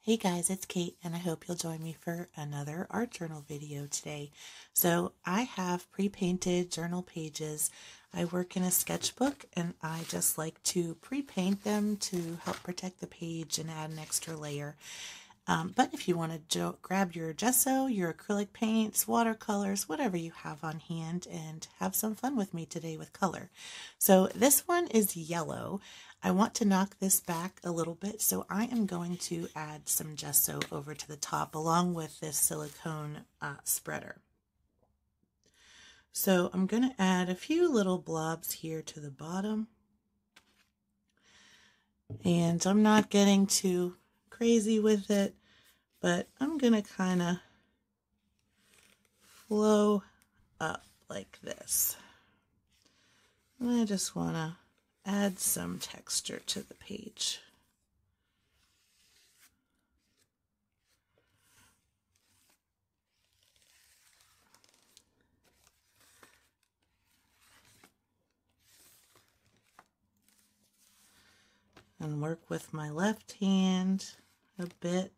Hey guys, it's Kate and I hope you'll join me for another art journal video today. So I have pre-painted journal pages. I work in a sketchbook and I just like to pre-paint them to help protect the page and add an extra layer. But if you want to grab your gesso, your acrylic paints, watercolors, whatever you have on hand, and have some fun with me today with color. So this one is yellow. I want to knock this back a little bit, so I am going to add some gesso over to the top along with this silicone spreader. So I'm going to add a few little blobs here to the bottom. And I'm not getting too crazy with it, but I'm going to kind of flow up like this. And I just want to add some texture to the page. And work with my left hand a bit.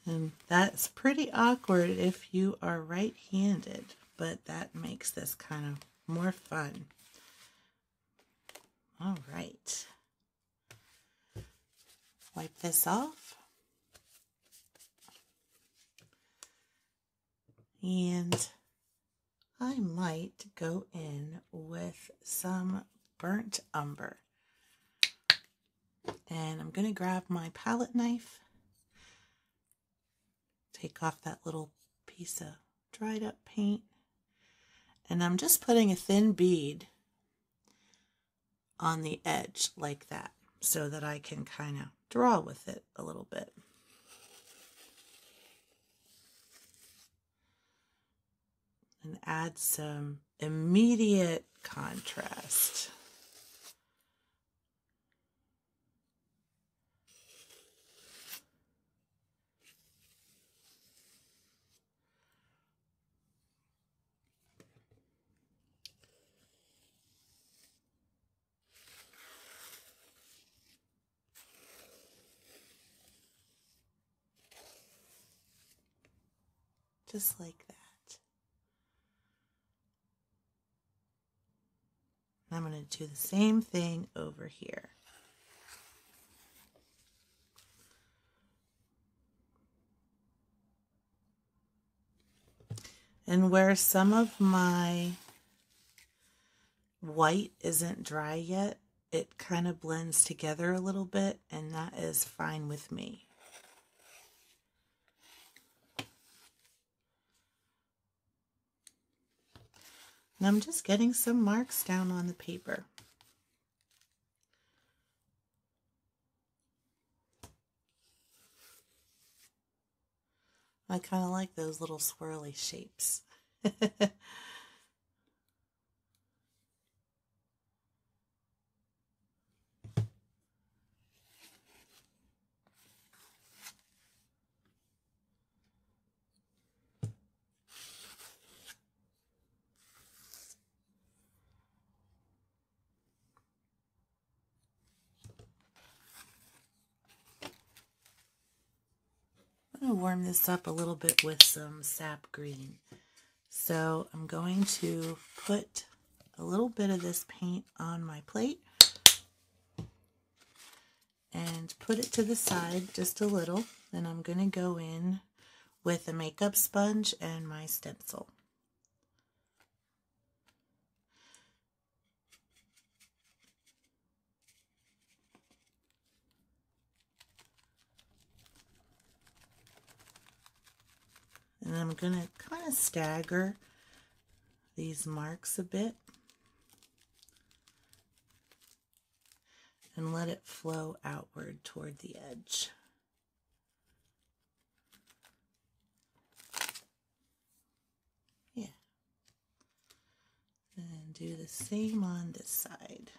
And that's pretty awkward if you are right-handed, but that makes this kind of more fun. All right. Wipe this off. And I might go in with some burnt umber. And I'm going to grab my palette knife, take off that little piece of dried up paint, and I'm just putting a thin bead on the edge like that so that I can kind of draw with it a little bit. And add some immediate contrast. Just like that. I'm going to do the same thing over here. And where some of my white isn't dry yet, it kind of blends together a little bit, and that is fine with me. And I'm just getting some marks down on the paper. I kind of like those little swirly shapes. I'm going to warm this up a little bit with some sap green. So I'm going to put a little bit of this paint on my plate and put it to the side just a little. Then I'm going to go in with a makeup sponge and my stencil. And I'm going to kind of stagger these marks a bit and let it flow outward toward the edge. Yeah. And do the same on this side.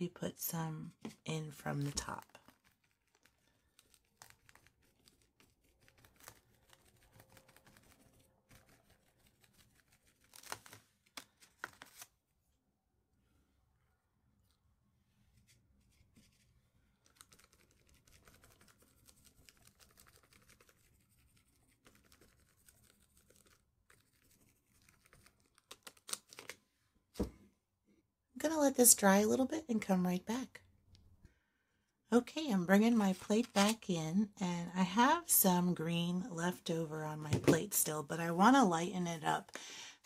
maybe put some in from the top. I'm going to let this dry a little bit and come right back. Okay, I'm bringing my plate back in, and I have some green left over on my plate still, but I want to lighten it up.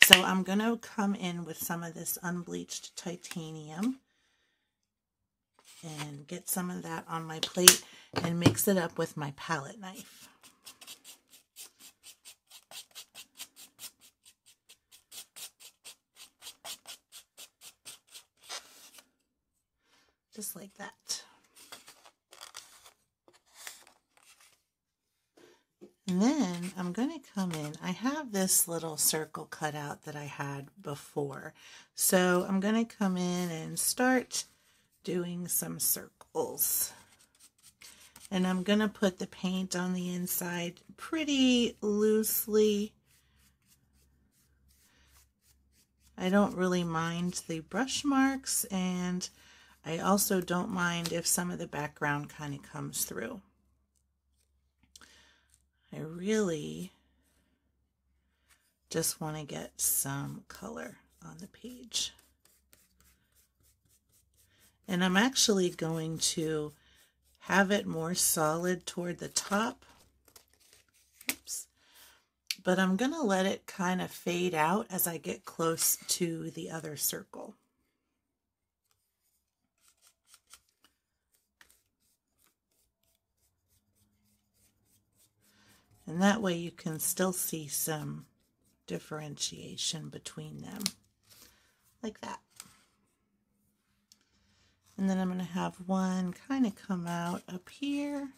So I'm going to come in with some of this unbleached titanium and get some of that on my plate and mix it up with my palette knife. Just like that. And then I'm going to come in. I have this little circle cut out that I had before. So I'm going to come in and start doing some circles. And I'm going to put the paint on the inside pretty loosely. I don't really mind the brush marks, and I also don't mind if some of the background kind of comes through. I really just want to get some color on the page. And I'm actually going to have it more solid toward the top. Oops. But I'm going to let it kind of fade out as I get close to the other circle. And that way you can still see some differentiation between them, like that. And then I'm going to have one kind of come out up here.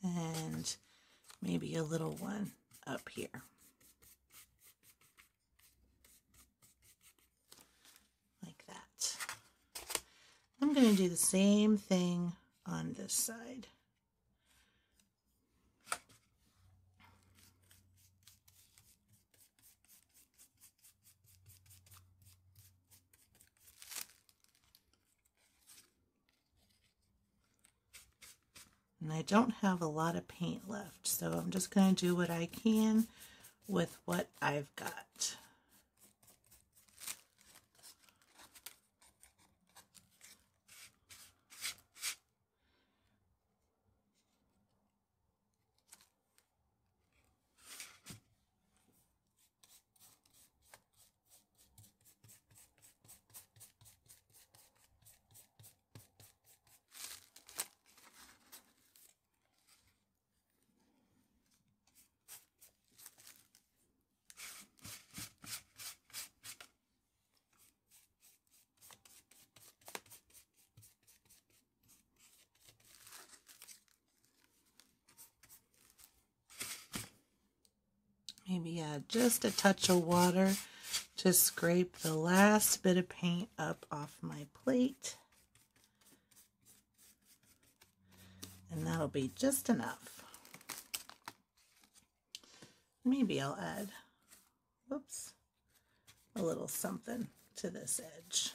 And maybe a little one up here. Like that. I'm going to do the same thing on this side. And I don't have a lot of paint left, so I'm just going to do what I can with what I've got. Maybe add just a touch of water to scrape the last bit of paint up off my plate. And that'll be just enough. Maybe I'll add, whoops, a little something to this edge.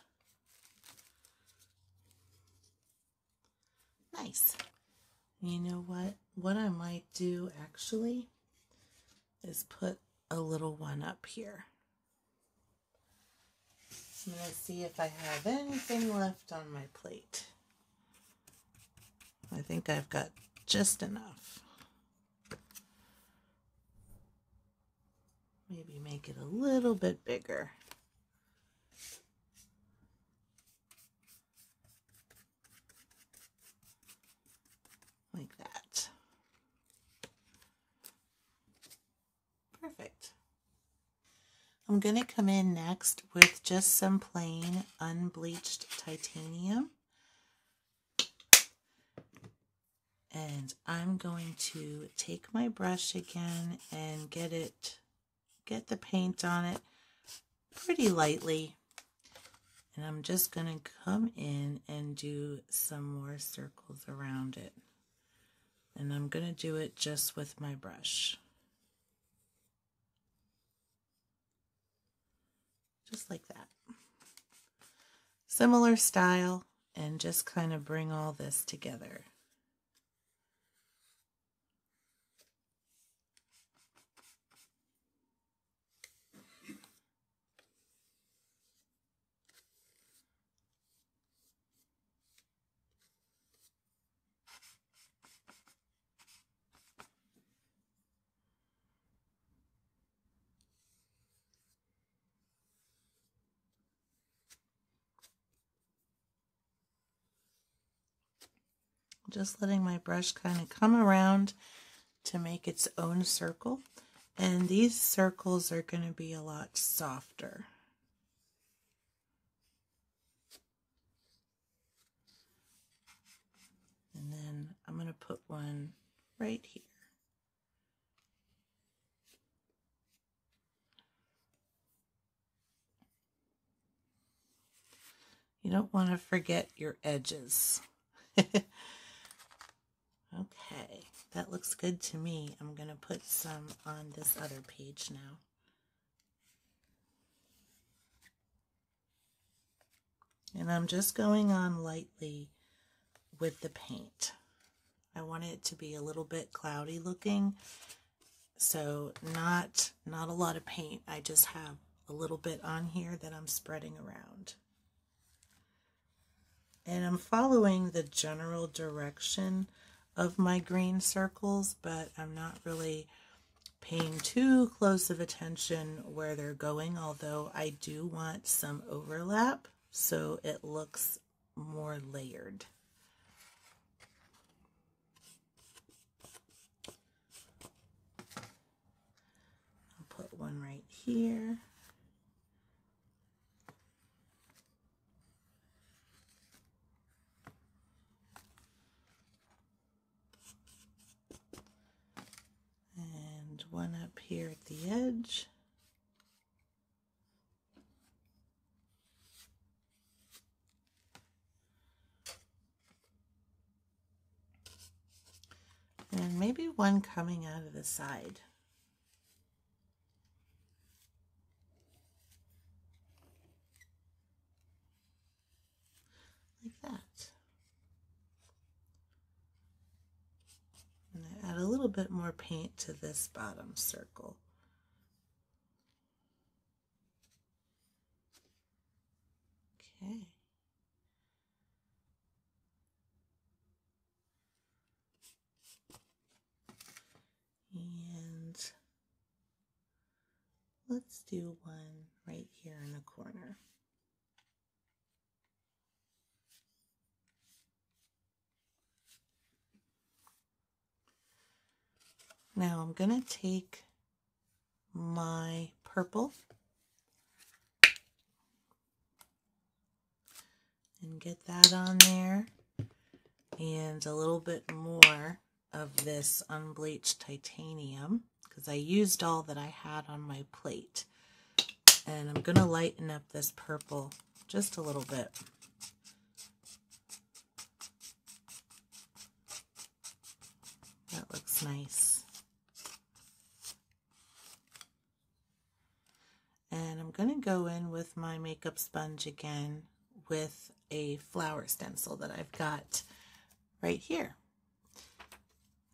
Nice. You know what? What I might do actually is put a little one up here. I'm going to see if I have anything left on my plate. I think I've got just enough. Maybe make it a little bit bigger. Like that. Perfect. I'm going to come in next with just some plain unbleached titanium. And I'm going to take my brush again and get the paint on it pretty lightly. And I'm just going to come in and do some more circles around it. And I'm going to do it just with my brush. Just like that. Similar style, and just kind of bring all this together. Just letting my brush kind of come around to make its own circle. And these circles are going to be a lot softer. And then I'm going to put one right here. You don't want to forget your edges. Okay, that looks good to me. I'm going to put some on this other page now. And I'm just going on lightly with the paint. I want it to be a little bit cloudy looking, so not a lot of paint. I just have a little bit on here that I'm spreading around. And I'm following the general direction of my green circles, but I'm not really paying too close of attention where they're going, although I do want some overlap so it looks more layered. I'll put one right here. And one up here at the edge. And maybe one coming out of the side. Like that. And I add a little bit more paint to this bottom circle. Okay. And let's do one right here in the corner. Now I'm going to take my purple and get that on there, and a little bit more of this unbleached titanium because I used all that I had on my plate. And I'm going to lighten up this purple just a little bit. That looks nice. And I'm going to go in with my makeup sponge again with a flower stencil that I've got right here.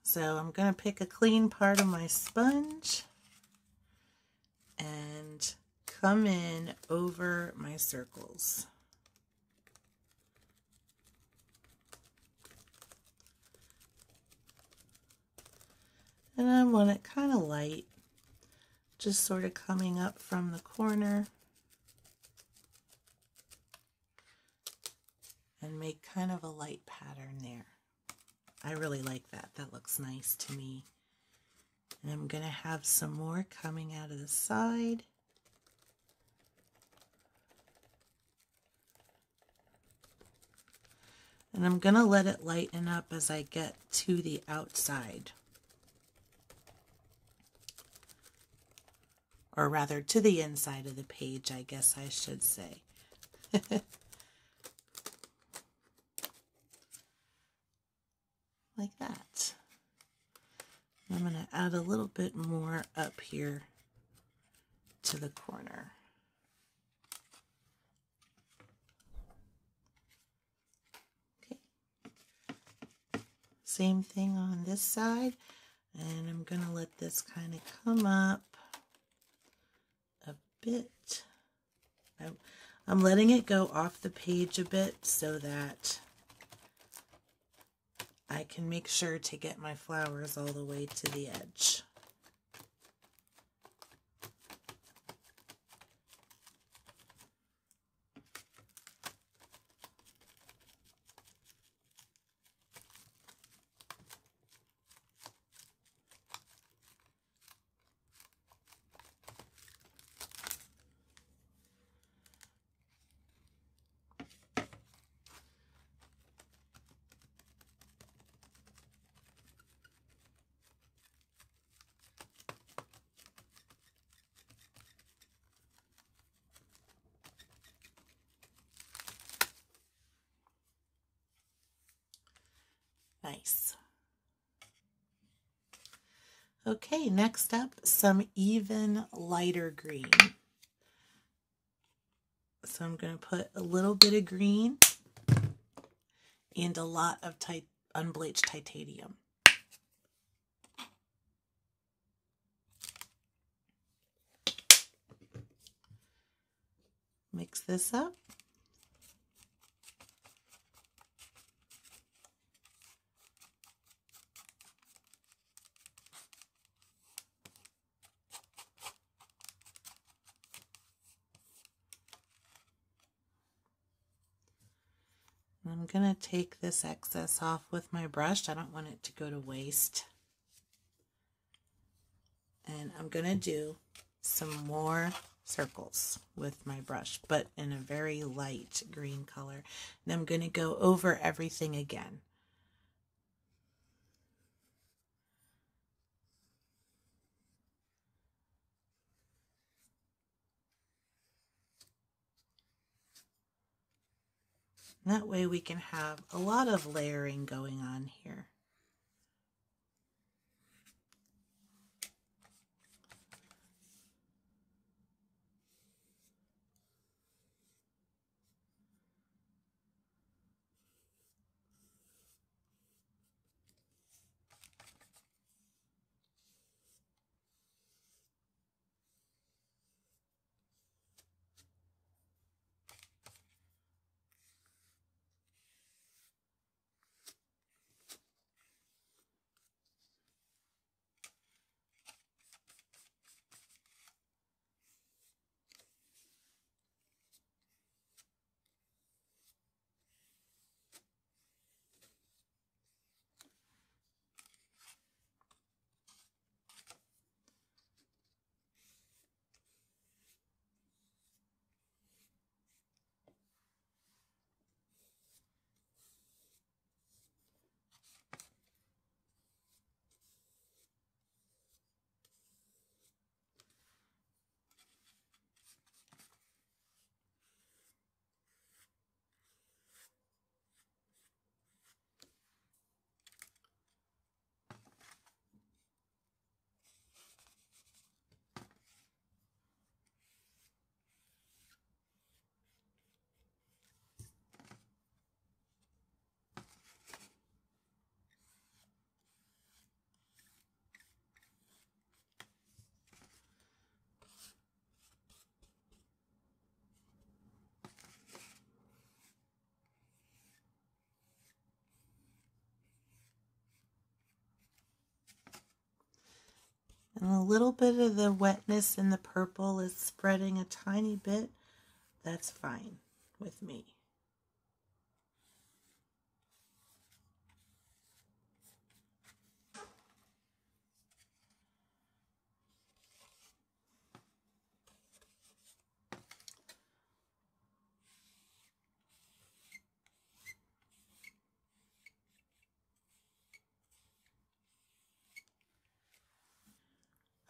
So I'm going to pick a clean part of my sponge and come in over my circles. And I want it kind of light, just sort of coming up from the corner, and make kind of a light pattern there. I really like that. That looks nice to me. And I'm going to have some more coming out of the side. And I'm going to let it lighten up as I get to the outside. Or rather, to the inside of the page, I guess I should say. Like that. I'm going to add a little bit more up here to the corner. Okay. Same thing on this side. And I'm going to let this kind of come up a bit. I'm letting it go off the page a bit so that I can make sure to get my flowers all the way to the edge. Nice. Okay, next up, some even lighter green. So I'm going to put a little bit of green and a lot of unbleached titanium. Mix this up. I'm going to take this excess off with my brush. I don't want it to go to waste. And I'm going to do some more circles with my brush, but in a very light green color. And I'm going to go over everything again. That way we can have a lot of layering going on here. And a little bit of the wetness in the purple is spreading a tiny bit. That's fine with me.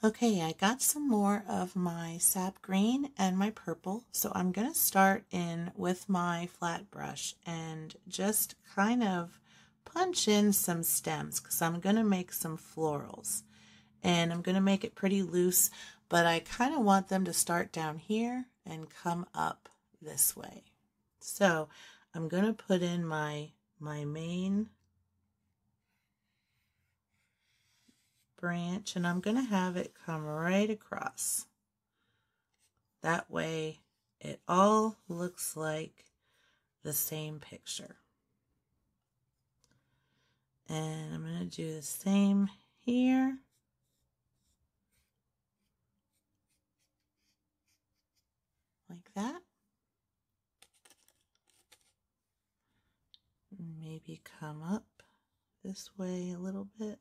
Okay, I got some more of my sap green and my purple, so I'm going to start in with my flat brush and just kind of punch in some stems because I'm going to make some florals. And I'm going to make it pretty loose, but I kind of want them to start down here and come up this way. So I'm going to put in my main branch, and I'm going to have it come right across. That way it all looks like the same picture. And I'm going to do the same here. Like that. Maybe come up this way a little bit.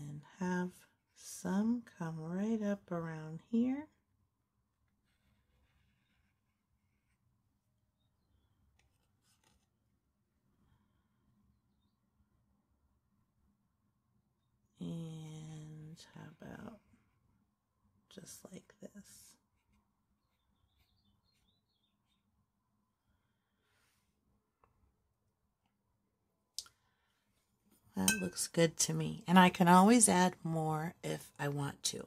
And have some come right up around here. And how about just like this? That looks good to me. And I can always add more if I want to.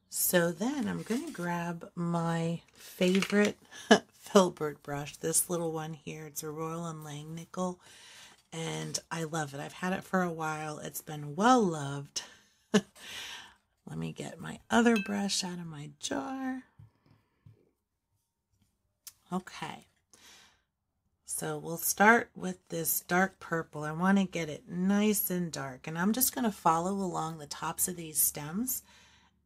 So then I'm going to grab my favorite filbert brush, this little one here. It's a Royal and Langnickel, and I love it. I've had it for a while. It's been well loved. Let me get my other brush out of my jar. Okay. So we'll start with this dark purple. I want to get it nice and dark, and I'm just going to follow along the tops of these stems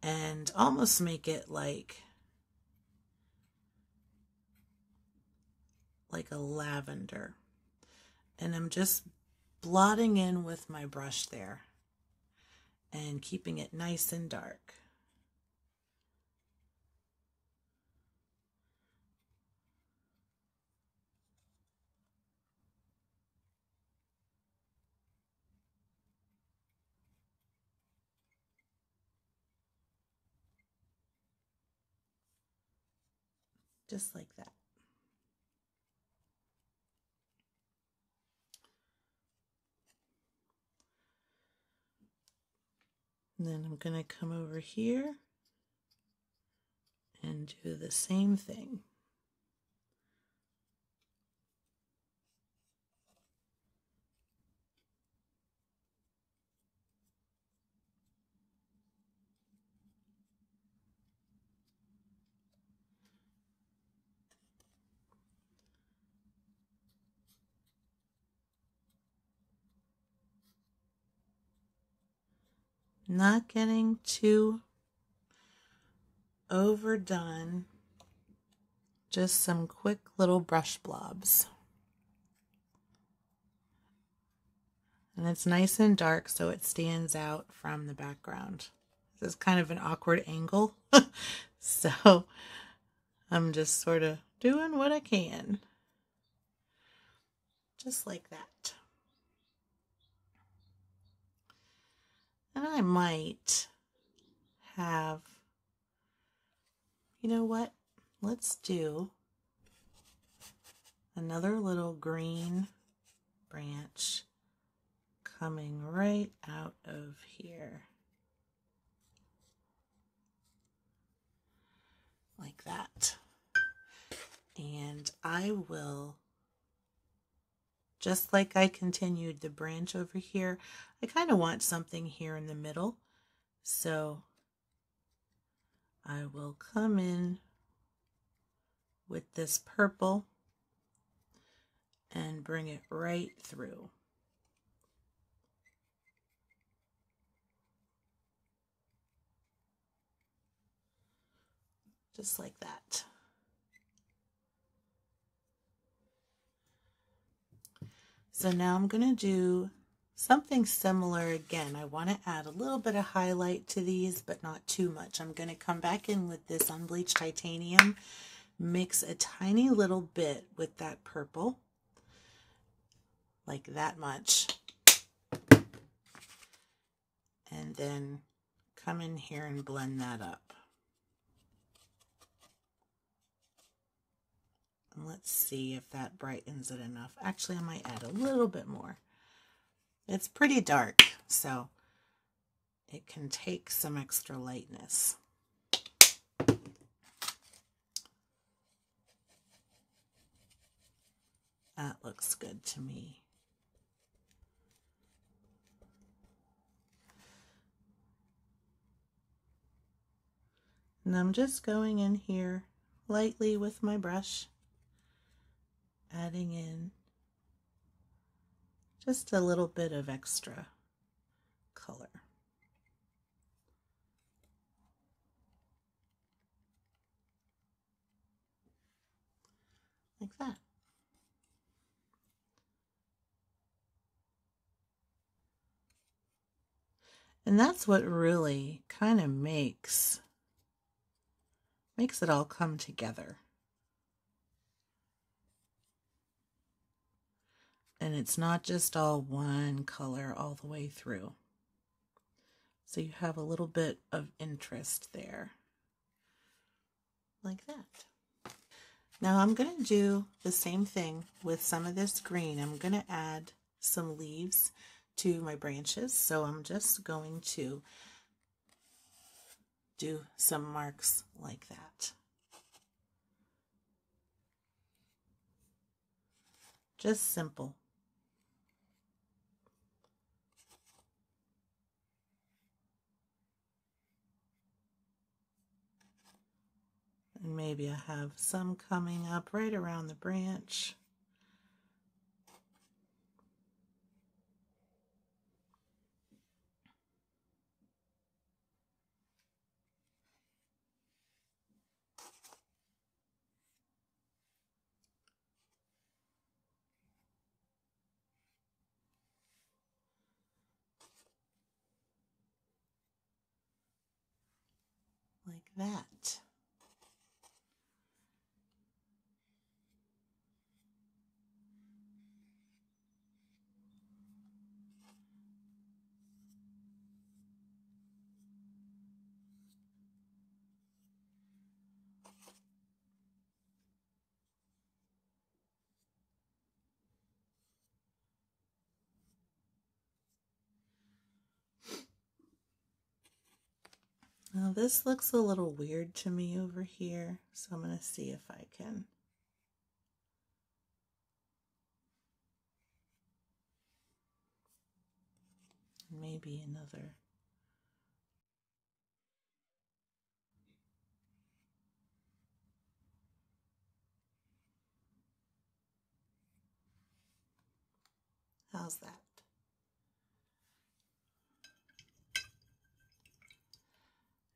and almost make it like a lavender. And I'm just blotting in with my brush there and keeping it nice and dark. Just like that. And then I'm going to come over here and do the same thing. Not getting too overdone, just some quick little brush blobs. And it's nice and dark so it stands out from the background. This is kind of an awkward angle, so I'm just sort of doing what I can. Just like that. And I might have, you know what? Let's do another little green branch coming right out of here. Like that. And I will, just like I continued the branch over here, I kind of want something here in the middle. So I will come in with this purple and bring it right through. Just like that. So now I'm going to do something similar again. I want to add a little bit of highlight to these, but not too much. I'm going to come back in with this unbleached titanium, mix a tiny little bit with that purple, like that much. And then come in here and blend that up. And let's see if that brightens it enough. Actually, I might add a little bit more. It's pretty dark, so it can take some extra lightness. That looks good to me. And I'm just going in here lightly with my brush, adding in just a little bit of extra color. Like that. And that's what really kind of makes it all come together. And it's not just all one color all the way through. So you have a little bit of interest there. Like that. Now I'm going to do the same thing with some of this green. I'm going to add some leaves to my branches. So I'm just going to do some marks like that. Just simple. And maybe I have some coming up right around the branch. Like that. Now this looks a little weird to me over here, so I'm going to see if I can maybe another. How's that?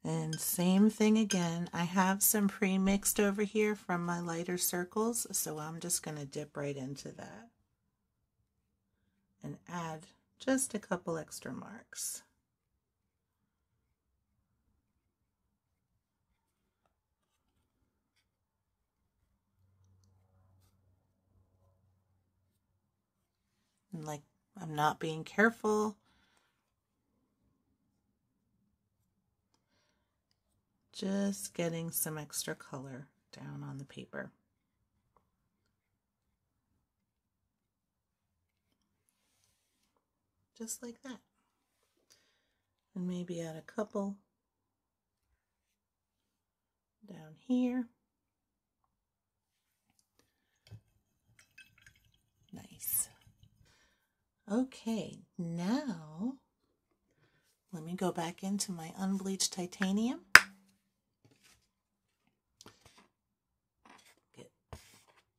And same thing again. I have some pre-mixed over here from my lighter circles, so I'm just going to dip right into that and add just a couple extra marks. And like, I'm not being careful. Just getting some extra color down on the paper. Just like that. And maybe add a couple down here. Nice. Okay, now let me go back into my unbleached titanium. Get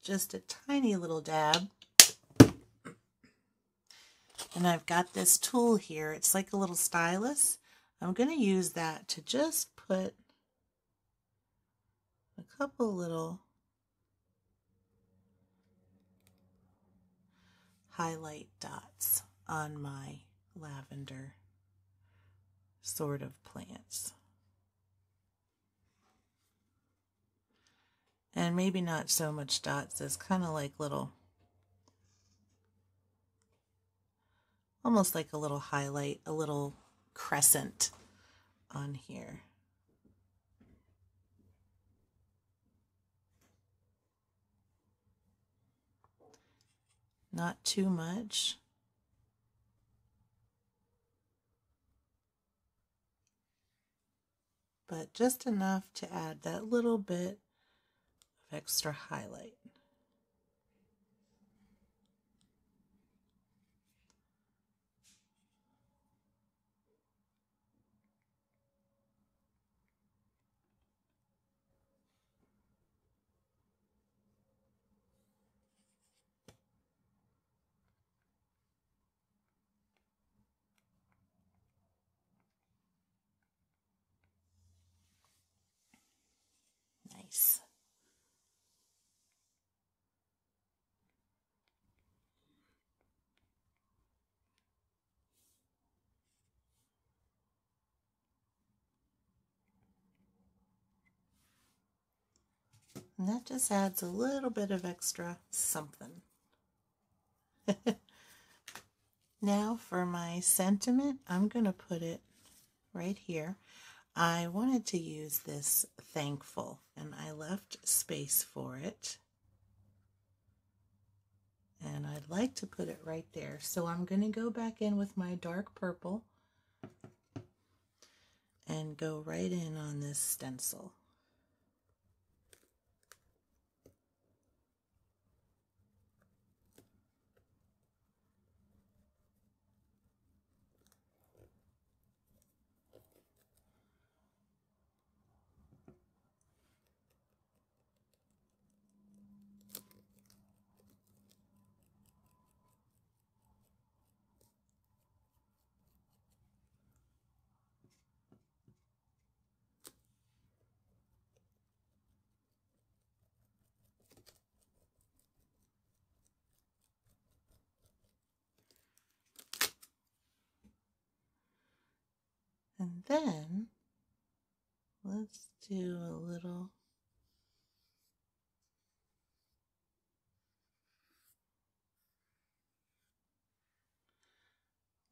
just a tiny little dab. And I've got this tool here. It's like a little stylus. I'm going to use that to just put a couple little highlight dots on my lavender sort of plants. And maybe not so much dots as kind of like little almost like a little highlight, a little crescent on here. Not too much. But just enough to add that little bit of extra highlight. Nice. And that just adds a little bit of extra something. Now for my sentiment, I'm going to put it right here. I wanted to use this thankful, and I left space for it. And I'd like to put it right there. So I'm going to go back in with my dark purple and go right in on this stencil. And then let's do a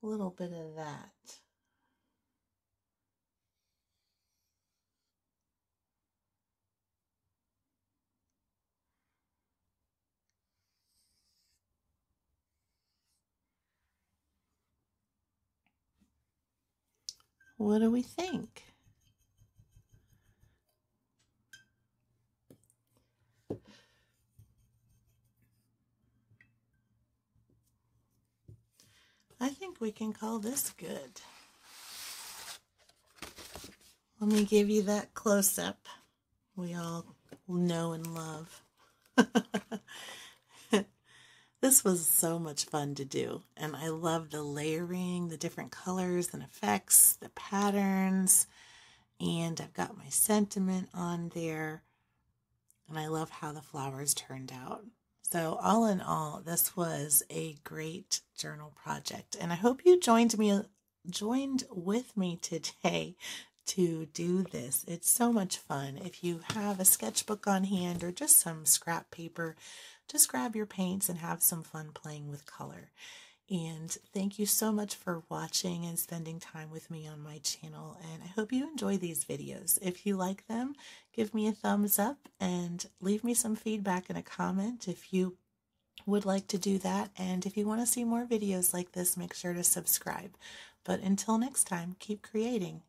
little bit of that. What do we think? I think we can call this good. Let me give you that close-up we all know and love. This was so much fun to do, and I love the layering, the different colors and effects, the patterns, and I've got my sentiment on there, and I love how the flowers turned out. So all in all, this was a great journal project, and I hope you joined with me today to do this. It's so much fun. If you have a sketchbook on hand or just some scrap paper, just grab your paints and have some fun playing with color. And thank you so much for watching and spending time with me on my channel, and I hope you enjoy these videos. If you like them, give me a thumbs up and leave me some feedback in a comment if you would like to do that. And if you want to see more videos like this, make sure to subscribe. But until next time, keep creating.